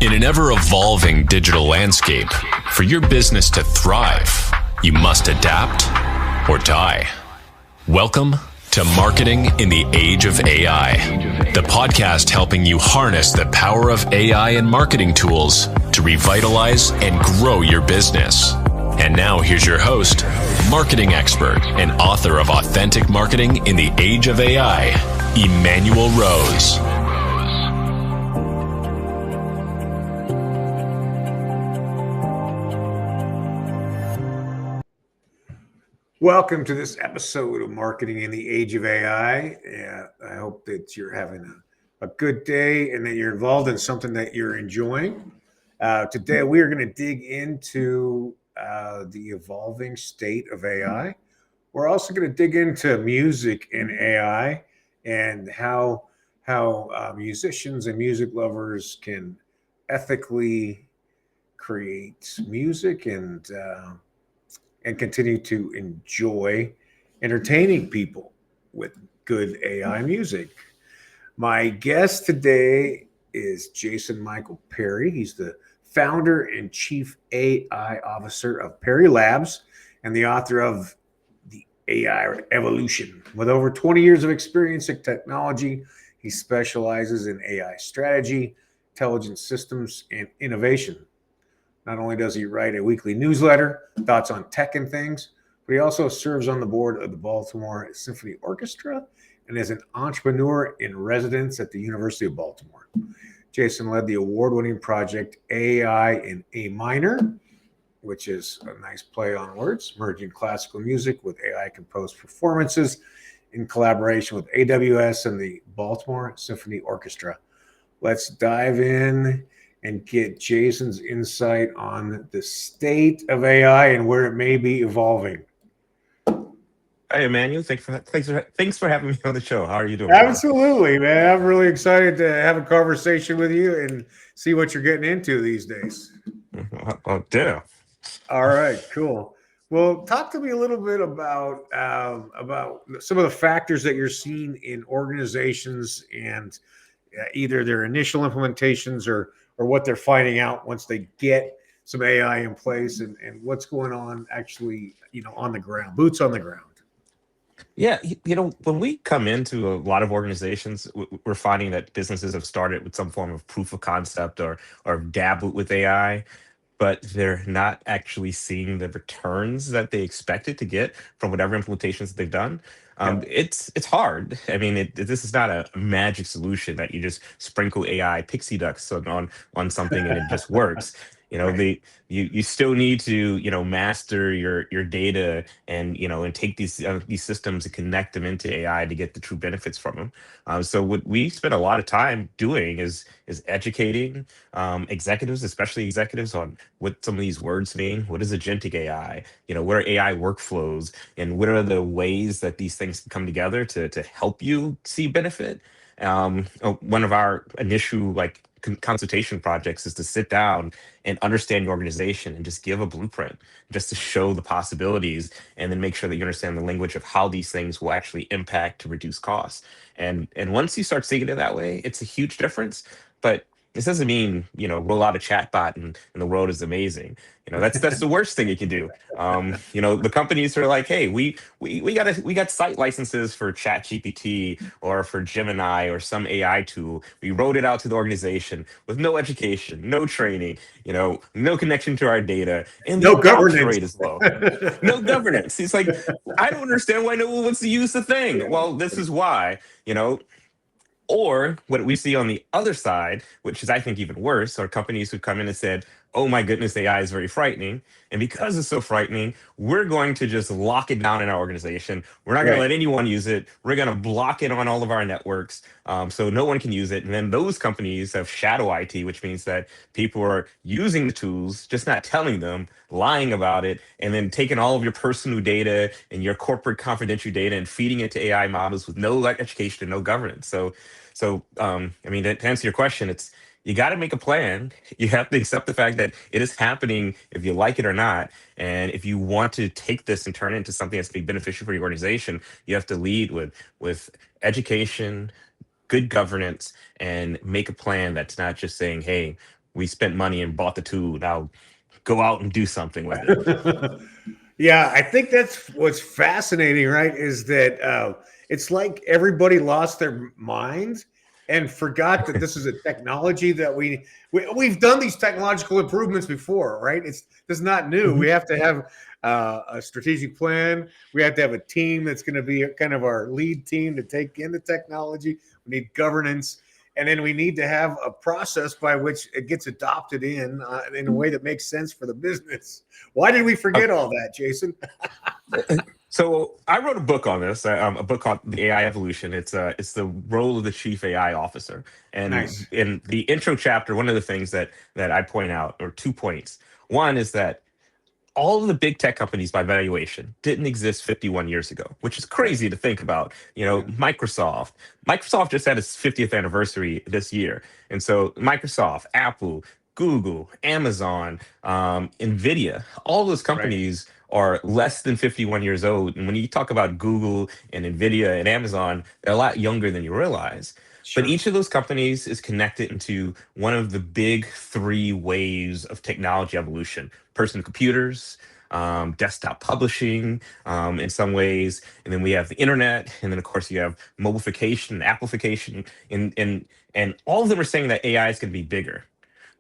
In an ever-evolving digital landscape, for your business to thrive, you must adapt or die. Welcome to Marketing in the Age of AI, the podcast helping you harness the power of AI and marketing tools to revitalize and grow your business. And now here's your host, marketing expert and author of Authentic Marketing in the Age of AI, Emanuel Rose. Welcome to this episode of Marketing in the Age of AI. I hope that you're having a good day and that you're involved in something that you're enjoying. Today, we are going to dig into the evolving state of AI. We're also going to dig into music and AI and how musicians and music lovers can ethically create music and continue to enjoy entertaining people with good AI music. My guest today is Jason Michael Perry. He's the founder and chief AI officer of Perry Labs and the author of The AI Evolution. With over 20 years of experience in technology, he specializes in AI strategy, intelligent systems, and innovation. Not only does he write a weekly newsletter, thoughts on tech and things, but he also serves on the board of the Baltimore Symphony Orchestra and is an entrepreneur in residence at the University of Baltimore. Jason led the award-winning project AI in A minor, which is a nice play on words, merging classical music with AI-composed performances in collaboration with AWS and the Baltimore Symphony Orchestra. Let's dive in and get Jason's insight on the state of AI and where it may be evolving. Hey, Emanuel, thanks for having me on the show. How are you doing? Absolutely, man. I'm really excited to have a conversation with you and see what you're getting into these days. Oh, ditto. All right, cool. Well, talk to me a little bit about some of the factors that you're seeing in organizations and either their initial implementations or what they're finding out once they get some AI in place and what's going on actually, on the ground, boots on the ground. Yeah, when we come into a lot of organizations, we're finding that businesses have started with some form of proof of concept or dabbled with AI, but they're not actually seeing the returns that they expected to get from whatever implementations they've done. It's hard. I mean, this is not a magic solution that you just sprinkle AI pixie dust on something and it just works. Right. You still need to master your data and take these systems and connect them into AI to get the true benefits from them. So what we spend a lot of time doing is educating executives, especially executives, on what some of these words mean. What is agentic AI? What are AI workflows, and what are the ways that these things come together to help you see benefit? One of our initial consultation projects is to sit down and understand your organization and just give a blueprint just to show the possibilities and then make sure that you understand the language of how these things will actually impact to reduce costs. And once you start seeing it that way, it's a huge difference. But this doesn't mean roll out a chatbot and the world is amazing. That's the worst thing you can do. The companies are like, hey, we got site licenses for ChatGPT or for Gemini or some AI tool. We wrote it out to the organization with no education, no training, no connection to our data, and the No adoption governance. rate is low. No governance. It's like, I don't understand why no one wants to use the thing. Well, this is why. Or what we see on the other side, which is I think even worse, are companies who come in and said, oh my goodness, AI is very frightening. And because it's so frightening, we're going to just lock it down in our organization. We're not going to Right. let anyone use it. We're going to block it on all of our networks so no one can use it. And then those companies have shadow IT, which means that people are using the tools, just not telling them, lying about it, and then taking all of your personal data and your corporate confidential data and feeding it to AI models with no education and no governance. So, I mean, to answer your question, you got to make a plan. You have to accept the fact that it is happening, if you like it or not. And if you want to take this and turn it into something that's going to be beneficial for your organization, you have to lead with education, good governance, and make a plan that's not just saying, hey, we spent money and bought the tool. Now go out and do something with it. Yeah, I think that's what's fascinating, right? Is that it's like everybody lost their minds and forgot that this is a technology that we've done these technological improvements before, right? It's not new. Mhm. We have to have a strategic plan. We have to have a team that's going to be kind of our lead team to take in the technology. We need governance. And then we need to have a process by which it gets adopted in a way that makes sense for the business. Why did we forget all that, Jason? So I wrote a book on this, a book called The AI Evolution. It's the role of the chief AI officer, and Nice. in the intro chapter, one of the things that I point out, or 2 points. One is that all of the big tech companies by valuation didn't exist 51 years ago, which is Right. crazy to think about. Yeah. Microsoft just had its 50th anniversary this year. And so Microsoft, Apple, Google, Amazon, Nvidia, all those Right. companies are less than 51 years old. And when you talk about Google and Nvidia and Amazon, they're a lot younger than you realize. But Sure. each of those companies is connected into one of the big three waves of technology evolution: personal computers, desktop publishing, in some ways, and then we have the internet, and then of course you have mobification, application, and all of them are saying that AI is going to be bigger.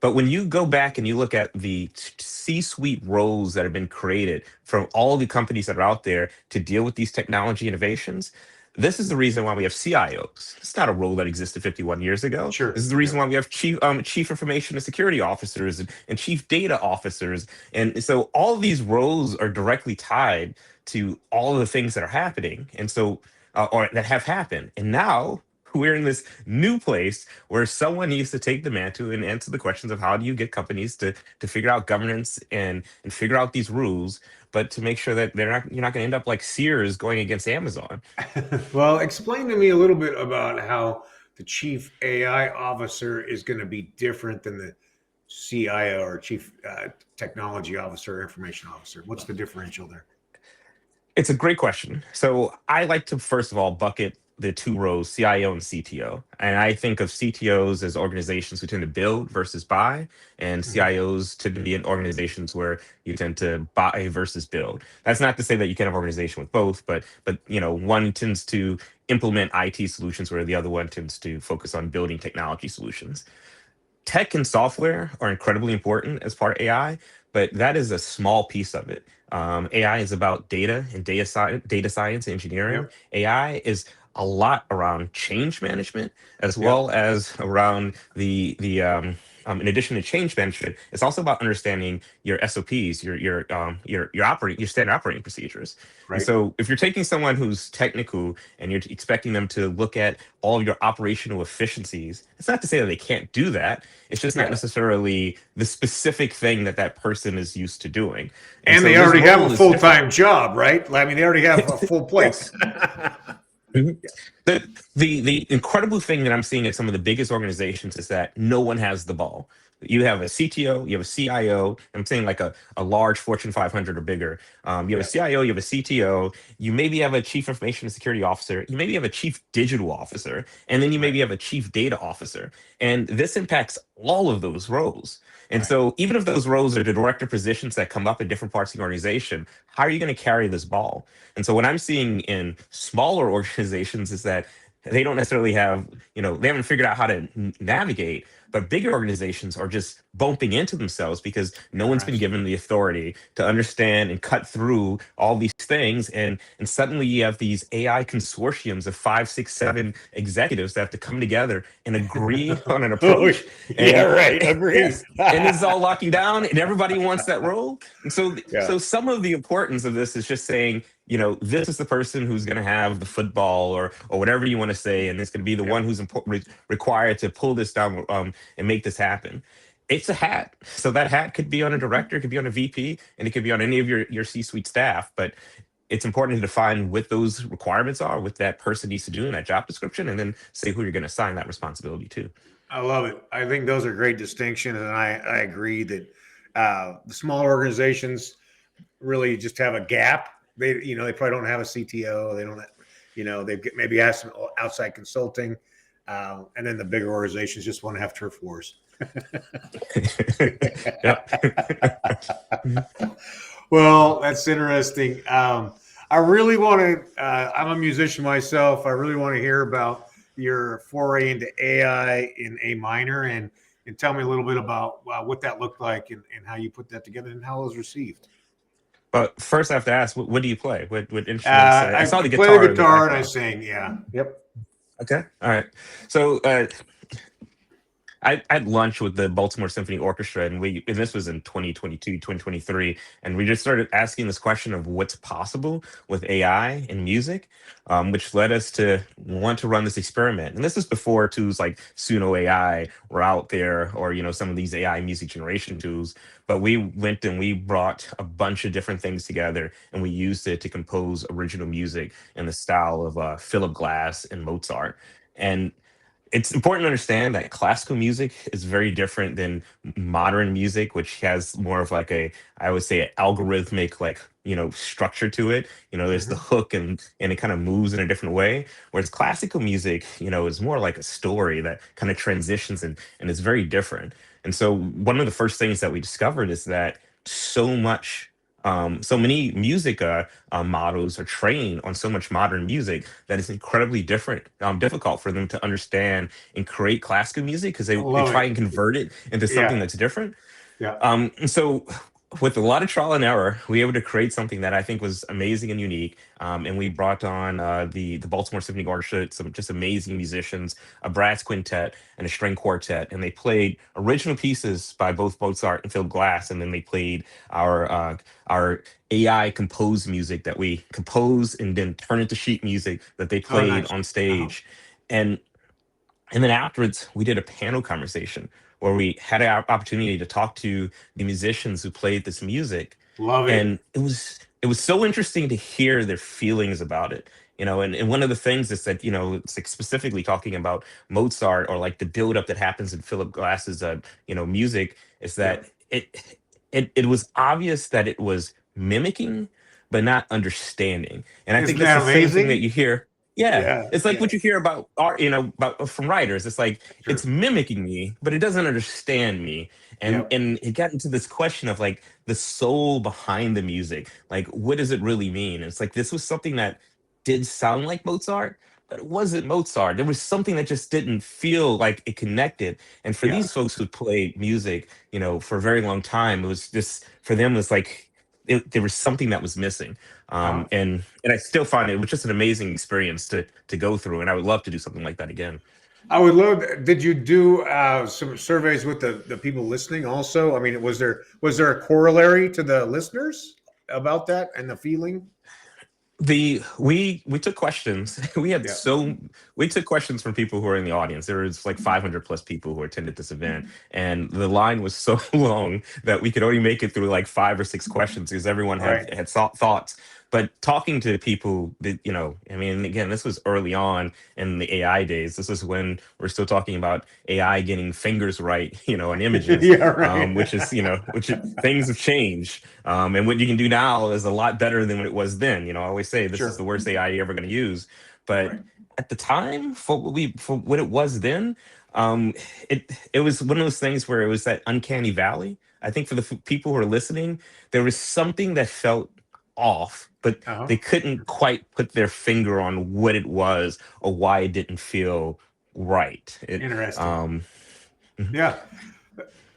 But when you go back and you look at the C-suite roles that have been created from all the companies that are out there to deal with these technology innovations, this is the reason why we have CIOs. It's not a role that existed 51 years ago. This Sure. is the Yeah. reason why we have chief information and security officers and chief data officers. And so all of these roles are directly tied to all of the things that are happening. And so, or that have happened. And now we're in this new place where someone needs to take the mantle and answer the questions of how do you get companies to figure out governance and figure out these rules, but to make sure that you're not going to end up like Sears going against Amazon. Well, explain to me a little bit about how the chief AI officer is going to be different than the CIO or chief technology officer, information officer. What's the differential there? It's a great question. So I like to first of all bucket the two roles, CIO and CTO. And I think of CTOs as organizations who tend to build versus buy, and Mhm. CIOs tend to be in organizations where you tend to buy versus build. That's not to say that you can have organization with both, but one tends to implement IT solutions where the other one tends to focus on building technology solutions. Tech and software are incredibly important as part of AI, but that is a small piece of it. AI is about data and data science, engineering. Yep. AI is a lot around change management as Yep. well as around in addition to change management, it's also about understanding your SOPs, your standard operating procedures. And Right. so, if you're taking someone who's technical and you're expecting them to look at all of your operational efficiencies, it's not to say that they can't do that. It's just not Yeah. necessarily the specific thing that that person is used to doing. And And so they this already have a role is full different. time job, right? I mean, they already have a full plate. Yes. Mhm. The incredible thing that I'm seeing at some of the biggest organizations is that no one has the ball. You have a CTO, you have a CIO. I'm saying like a large Fortune 500 or bigger. You have a Yeah. CIO, you have a CTO. You maybe have a chief information and security officer. You maybe have a chief digital officer, and then you Right. maybe have a chief data officer. And this impacts all of those roles. And Right. so, even if those roles are the director positions that come up in different parts of the organization, how are you going to carry this ball? And so, what I'm seeing in smaller organizations is that they don't necessarily have, they haven't figured out how to navigate, but bigger organizations are just bumping into themselves because no one's been Interesting. given the authority to understand and cut through all these things. And suddenly you have these AI consortiums of five, six, seven executives that have to come together and agree on an Oh, approach. yeah, And right. Agreed. yes, and this is all locking down, and everybody wants that role. And so, Yeah. some of the importance of this is just saying, this is the person who's going to have the football or whatever you want to say, and it's going to be the Yep. one who's required to pull this down, and make this happen. It's a hat, so that hat could be on a director, it could be on a VP, and it could be on any of your C-suite staff. But it's important to define what those requirements are, what that person needs to do in that job description, and then say who you're going to assign that responsibility to. I love it. I think those are great distinctions, and I agree that the smaller organizations really just have a gap. They probably don't have a CTO. They don't, maybe have some outside consulting, and then the bigger organizations just want to have turf wars. Yep. Well, that's interesting. I really want to. I'm a musician myself. I really want to hear about your foray into AI in A minor, and tell me a little bit about what that looked like, and how you put that together and how it was received. But first, I have to ask, what do you play? What instruments? I I saw the play the guitar and the guitar and I iPhone. sing. Yeah. Yep. Okay, all right. So I had lunch with the Baltimore Symphony Orchestra, and this was in 2022, 2023, and we just started asking this question of what's possible with AI in music, which led us to want to run this experiment. And this is before tools like Suno AI were out there, or some of these AI music generation tools. But we went and we brought a bunch of different things together, and we used it to compose original music in the style of Philip Glass and Mozart. And it's important to understand that classical music is very different than modern music, which has more of like I would say, an algorithmic like structure to it. There's the Mhm. hook, and it kind of moves in a different way. Whereas classical music, is more like a story that kind of transitions, and it's very different. And so one of the first things that we discovered is that so many music models are trained on so much modern music that it's incredibly difficult for them to understand and create classical music, because I they love try it. and convert it into something Yeah. that's different. Yeah. And so, with a lot of trial and error, we were able to create something that I think was amazing and unique. And we brought on the Baltimore Symphony Orchestra, some just amazing musicians, a brass quintet and a string quartet, and they played original pieces by both Mozart and Philip Glass, and then they played our AI composed music that we compose and then turn into sheet music that they Oh, played nice. on Uh-huh. stage. And then afterwards, we did a panel conversation where we had an opportunity to talk to the musicians who played this music, Love it. and it was so interesting to hear their feelings about it. And one of the things is that it's like specifically talking about Mozart, or like the buildup that happens in Philip Glass's music, is that Yep. it was obvious that it was mimicking but not understanding. And I Isn't think that's that the same thing that amazing? you hear. Yeah, Yeah. it's like Yeah. what you hear about art, about from writers. It's like it's Sure. mimicking me, but it doesn't understand me. And Yep. and it got into this question of like the soul behind the music. Like, what does it really mean? And it's like this was something that did sound like Mozart, but it wasn't Mozart. There was something that just didn't feel like it connected. And for Yeah. these folks who played music, for a very long time, it was just for them. It's like there was something that was missing. Uh-huh. And I still find it was just an amazing experience to go through, and I would love to do something like that again. I would love. Did you do some surveys with the people listening also? I mean, was there a corollary to the listeners about that and the feeling? We took questions. Yeah. We took questions from people who were in the audience. There was like 500 plus people who attended this event, and the line was so long that we could only make it through like 5 or 6 questions because everyone had Right. had thoughts. But talking to people that, I mean, again, this was early on in the AI days. This is when we're still talking about AI getting fingers right, and images, Yeah. Right. things have changed. And what you can do now is a lot better than what it was then. I always say this is the Sure. worst AI you're ever going to use. But Right. at the time, for what it was then, it was one of those things where it was that uncanny valley. I think for the people who are listening, there was something that felt off, but Uh-huh. they couldn't quite put their finger on what it was or why it didn't feel right. Interesting. Um, mhm. Yeah.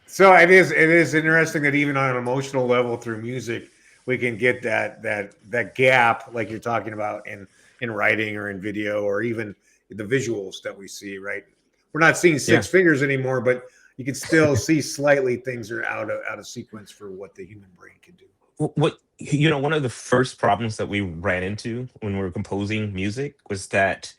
So it is interesting that even on an emotional level through music, we can get that gap like you're talking about in writing or in video or even the visuals that we see, right? We're not seeing Yeah. six fingers anymore, but you can still see slightly things are out of sequence for what the human brain can do. One of the first problems that we ran into when we were composing music was that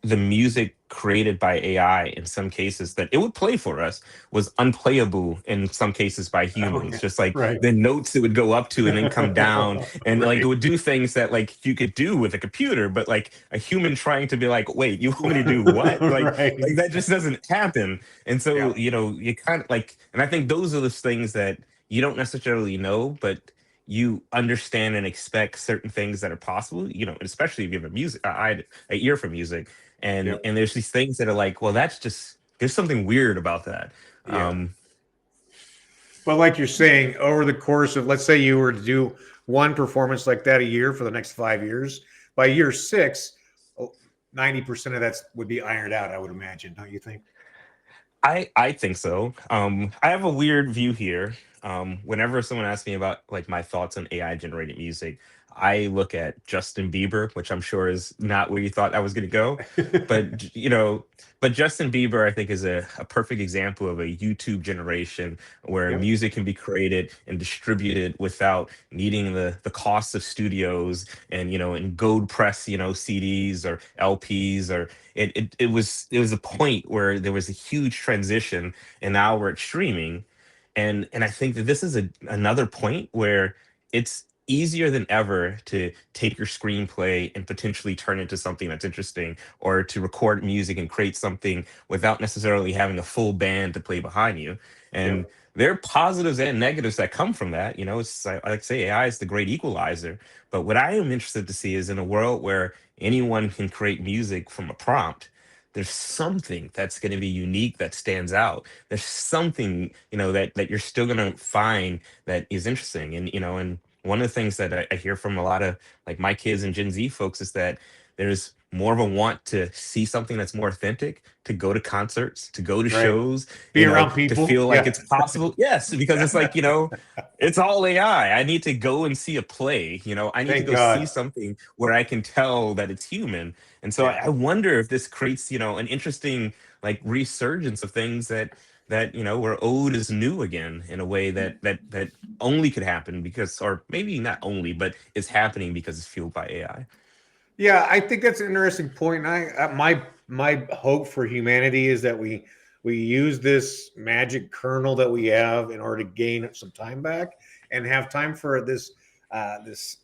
the music created by AI, in some cases that it would play for us, was unplayable in some cases by Oh humans. yeah. Just like Right. the notes it would go up to and then come down, and like it Right. would do things that like you could do with a computer, but like a human trying to be like, wait, you want me to do what? Like Right. that just doesn't happen. And Yeah. so you kind of like, and I think those are the things that you don't necessarily know, but you understand and expect certain things that are possible, especially if you have a music a ear for music. and Yep. and there's these things that are like, well, that's just, there's something weird about that. Yeah. Um, But like you're saying, over the course of, let's say you were to do one performance like that a year for the next 5 years, by year six, 90% of that would be ironed out, I would imagine. Don't you think? I think so. I have a weird view here. Whenever someone asks me about like my thoughts on AI generated music, I look at Justin Bieber, which I'm sure is not where you thought I was going to go, but but Justin Bieber, I think, is a perfect example of a YouTube generation where Yep. music can be created and distributed without needing the cost of studios and and gold press CDs or LPs or it was a point where there was a huge transition and now we're at streaming, and I think that this is another point where it's easier than ever to take your screenplay and potentially turn it into something that's interesting, or to record music and create something without necessarily having a full band to play behind you. And Yep. there are positives and negatives that come from that. It's I like to say AI is the great equalizer. But what I am interested to see is in a world where anyone can create music from a prompt, there's something that's going to be unique that stands out. There's something that you're still going to find that is interesting. And one of the things that I hear from a lot of like my kids and Gen Z folks is that there's more of a want to see something that's more authentic, to go to concerts, to go to Right. shows, Be around to people. feel like Yeah. it's possible. Yes, because it's like, it's all AI. I need to go and see a play. I need to Thank go see God. something where I can tell that it's human. And so Yeah. I wonder if this creates, an interesting like resurgence of things that where old is new again in a way that only could happen because, or maybe not only, but is happening because it's fueled by AI. Yeah, I think that's an interesting point. And my hope for humanity is that we use this magic kernel that we have in order to gain some time back and have time for this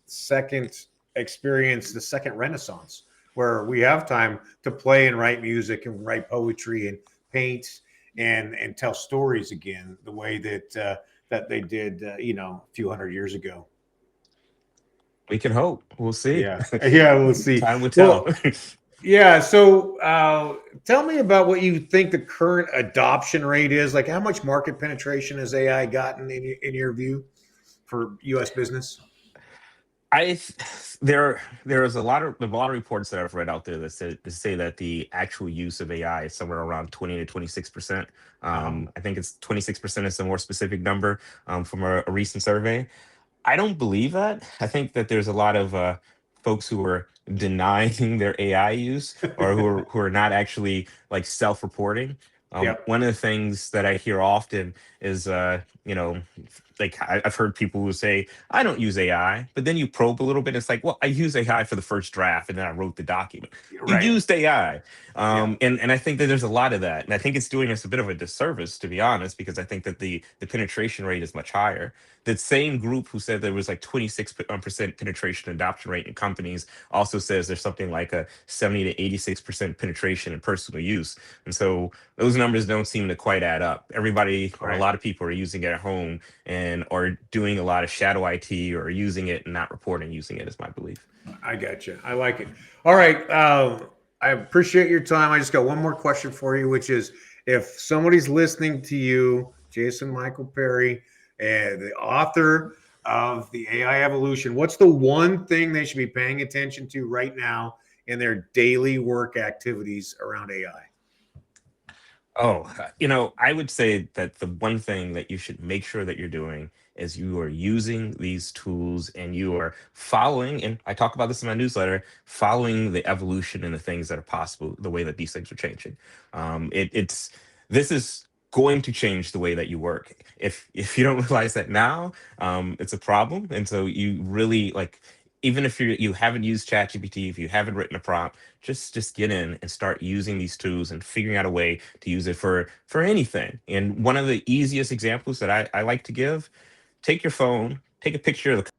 second experience, the second renaissance, where we have time to play and write music and write poetry and paint and tell stories again the way that they did a few hundred years ago. We can hope. We'll see. Yeah, yeah, we'll see. Time will tell. Well, yeah. So, tell me about what you think the current adoption rate is. Like, how much market penetration has AI gotten in your view for U.S. business? There is a lot of reports that I've read out there that say that the actual use of AI is somewhere around 20 to 26%. Uh-huh. I think it's 26% is a more specific number from a recent survey. I don't believe that. I think that there's a lot of folks who are denying their AI use, or who are not actually like self-reporting. Yep. One of the things that I hear often is, like I've heard people who say, "I don't use AI," but then you probe a little bit. It's like, well, I use AI for the first draft, and then I wrote the document. You Right. used AI, Yeah. and I think that there's a lot of that, and I think it's doing us a bit of a disservice, to be honest, because I think that the penetration rate is much higher. That same group who said there was like 26% penetration adoption rate in companies also says there's something like a 70 to 86% penetration in personal use. And so those numbers don't seem to quite add up. Everybody, or a Right. lot of people, are using it at home and are doing a lot of shadow IT, or using it and not reporting using it, is my belief. I got you. I like it. All right. I appreciate your time. I just got one more question for you, which is if somebody's listening to you, Jason Michael Perry, and the author of the AI Evolution, what's the one thing they should be paying attention to right now in their daily work activities around AI? Oh, I would say that the one thing that you should make sure that you're doing is you are using these tools and you are following, and I talk about this in my newsletter, following the evolution and the things that are possible, the way that these things are changing. This is going to change the way that you work. If you don't realize that now, it's a problem. And so you really like, even if you haven't used ChatGPT, if you haven't written a prompt, just get in and start using these tools and figuring out a way to use it for anything. And one of the easiest examples that I like to give: take your phone, take a picture of the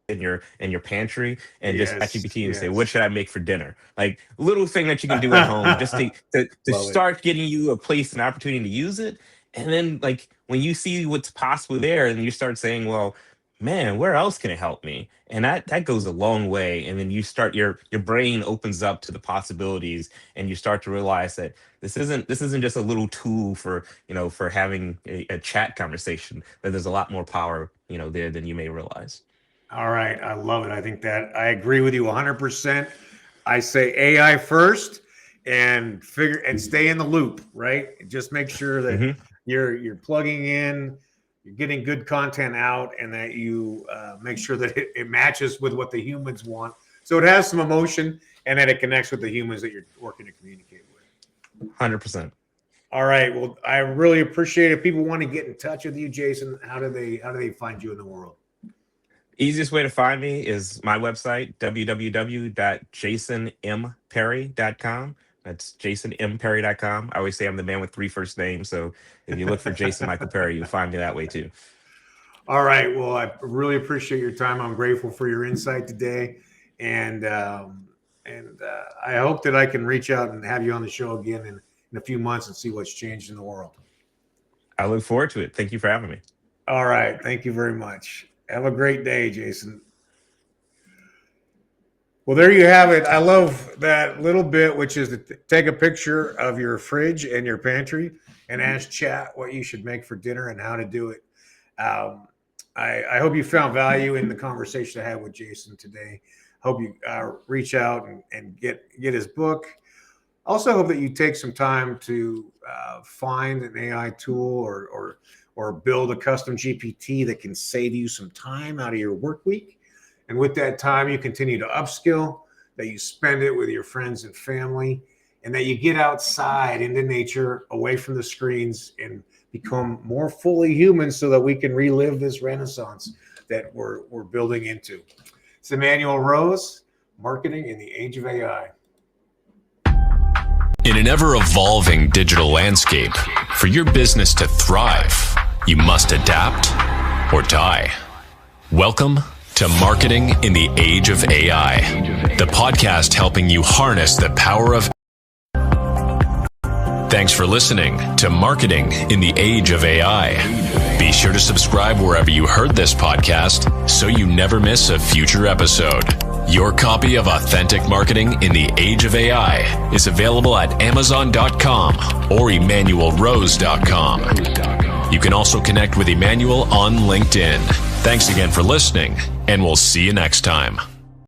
in your pantry, and just Yes. ChatGPT and say, what Yes. should I make for dinner? Like, little thing that you can do at home, just to Love it. start getting you a place and opportunity to use it. And then like when you see what's possible there, and you start saying, well, man, where else can it help me? And that goes a long way. And then you start your brain opens up to the possibilities, and you start to realize that this isn't just a little tool for for having a chat conversation. That there's a lot more power there than you may realize. All right. I love it. I think that I agree with you 100%. I say AI first and stay in the loop, right? Just make sure that Hmm. you're plugging in, you're getting good content out, and that you make sure that it matches with what the humans want. So it has some emotion and that it connects with the humans that you're working to communicate with. 100%. All right. Well, I really appreciate it. People want to get in touch with you, Jason. How do they find you in the world? Easiest way to find me is my website, www.jasonmperry.com. That's jasonmperry.com. I always say I'm the man with three first names. So if you look for Jason Michael Perry, you'll find me that way too. All right. Well, I really appreciate your time. I'm grateful for your insight today, and I hope that I can reach out and have you on the show again in a few months and see what's changed in the world. I look forward to it. Thank you for having me. All right. Thank you very much. Have a great day, Jason. Well, there you have it. I love that little bit, which is to take a picture of your fridge and your pantry and ask chat what you should make for dinner and how to do it. Um, I hope you found value in the conversation I had with Jason today. Hope you reach out and get his book. Also, hope that you take some time to find an AI tool or build a custom GPT that can save you some time out of your work week. And with that time, you continue to upskill, that you spend it with your friends and family, and that you get outside into nature, away from the screens, and become more fully human so that we can relive this renaissance that we're building into. It's Emanuel Rose, Marketing in the Age of AI. In an ever-evolving digital landscape, for your business to thrive, you must adapt or die. Welcome to Marketing in the Age of AI, the podcast helping you harness the power of. Thanks for listening to Marketing in the Age of AI. Be sure to subscribe wherever you heard this podcast so you never miss a future episode. Your copy of Authentic Marketing in the Age of AI is available at Amazon.com or EmanuelRose.com. You can also connect with Emanuel on LinkedIn. Thanks again for listening, and we'll see you next time.